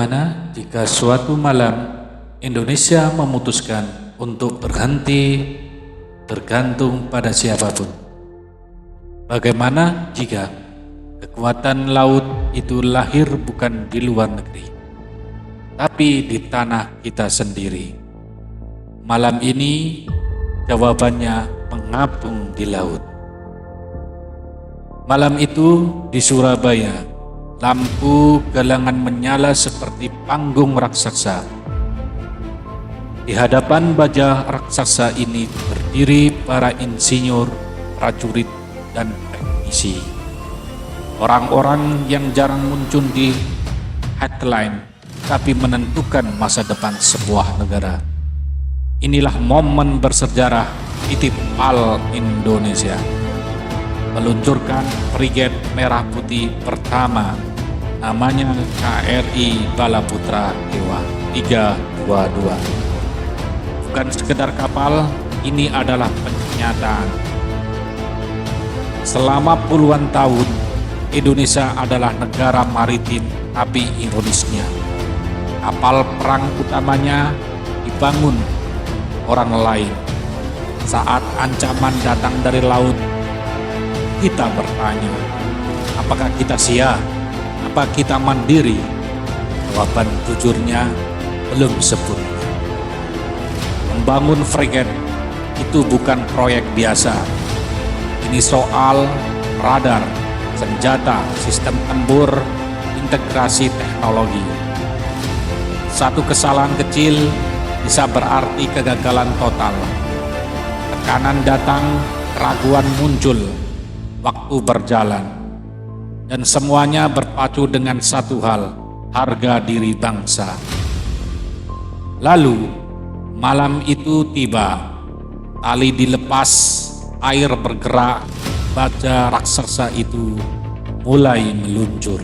Bagaimana jika suatu malam Indonesia memutuskan untuk berhenti bergantung pada siapapun? Bagaimana jika kekuatan laut itu lahir bukan di luar negeri, tapi di tanah kita sendiri? Malam ini jawabannya mengapung di laut. Malam itu di Surabaya, lampu galangan menyala seperti panggung raksasa. Di hadapan baja raksasa ini berdiri para insinyur, prajurit, dan teknisi. Orang-orang yang jarang muncul di headline, tapi menentukan masa depan sebuah negara. Inilah momen bersejarah Titip Pal Indonesia meluncurkan frigate merah putih pertama, namanya KRI Balaputra Dewa 322. Bukan sekedar kapal, ini adalah pernyataan. Selama puluhan tahun, Indonesia adalah negara maritim, tapi ironisnya, kapal perang utamanya dibangun orang lain. Saat ancaman datang dari laut, kita bertanya, apakah kita siap? Apa kita mandiri? Jawaban jujurnya belum sempurna. Membangun frigate itu bukan proyek biasa. Ini soal radar, senjata, sistem tempur, integrasi teknologi. Satu kesalahan kecil bisa berarti kegagalan total. Tekanan datang, keraguan muncul, waktu berjalan, dan semuanya berpacu dengan satu hal, harga diri bangsa. Lalu malam itu tiba, tali dilepas, air bergerak, baja raksasa itu mulai meluncur.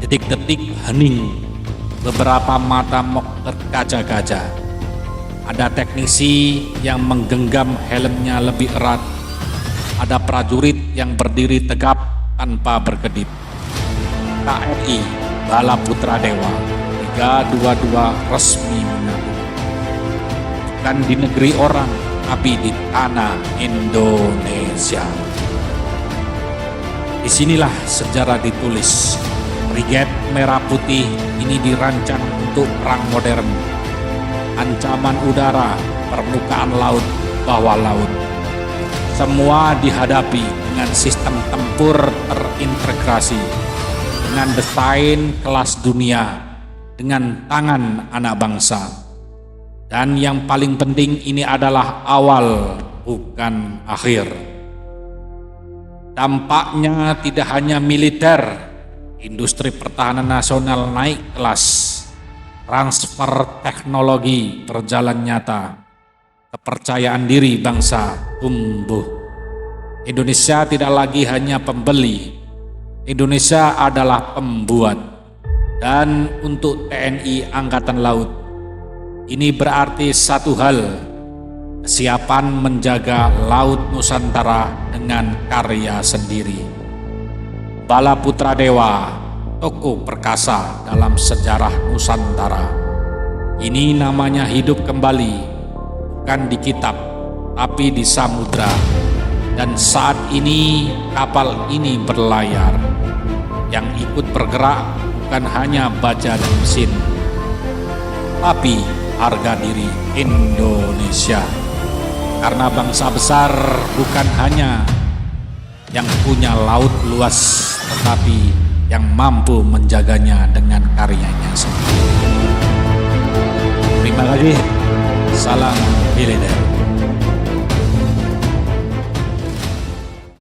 Detik-detik hening, beberapa mata mok terkaca-kaca. Ada teknisi yang menggenggam helmnya lebih erat. Ada prajurit yang berdiri tegap tanpa berkedip. KRI Balaputra Dewa 322 resmi mengaku. Bukan di negeri orang, tapi di tanah Indonesia. Disinilah sejarah ditulis. Frigate merah putih ini dirancang untuk perang modern. Ancaman udara, permukaan laut, bawah laut. Semua dihadapi dengan sistem tempur terintegrasi, dengan desain kelas dunia, dengan tangan anak bangsa. Dan yang paling penting, ini adalah awal, bukan akhir. Dampaknya tidak hanya militer, industri pertahanan nasional naik kelas, transfer teknologi berjalan nyata, kepercayaan diri bangsa tumbuh. Indonesia tidak lagi hanya pembeli, Indonesia adalah pembuat. Dan untuk TNI Angkatan Laut, ini berarti satu hal, kesiapan menjaga Laut Nusantara dengan karya sendiri. Balaputra Dewa, tokoh perkasa dalam sejarah Nusantara. Ini namanya hidup kembali, bukan di kitab, tapi di samudra. Dan saat ini kapal ini berlayar. Yang ikut bergerak bukan hanya baja dan mesin, tapi harga diri Indonesia. Karena bangsa besar bukan hanya yang punya laut luas, tetapi yang mampu menjaganya dengan karyanya sendiri. Terima kasih. Salam militer.